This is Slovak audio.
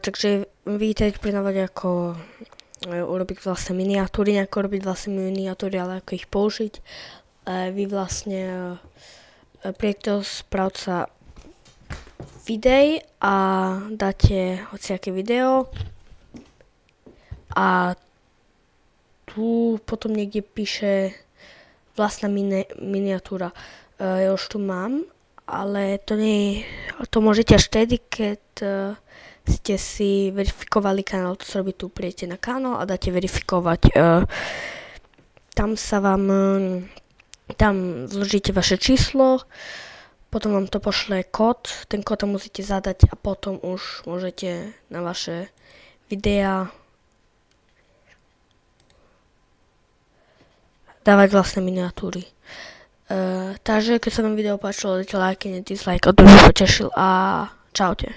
Takže vítajte pri návode, ako urobiť vlastne miniatúry, ako robiť vlastne miniatúry, ale ako ich použiť. Vy vlastne príjete do správca videí a dáte hociaké video a tu potom niekde píše vlastná miniatúra. Ja už tu mám, ale to nie, to môžete až vtedy, keď ste si verifikovali kanál. To sa robí, tu príjete na kanál a dáte verifikovať. Tam sa vám, tam vložíte vaše číslo, potom vám to pošle kód, ten kód tam musíte zadať a potom už môžete na vaše videá dávať vlastné miniatúry. Takže keď sa vám video páčilo, dajte like, dislike, a to by potešil a čaute.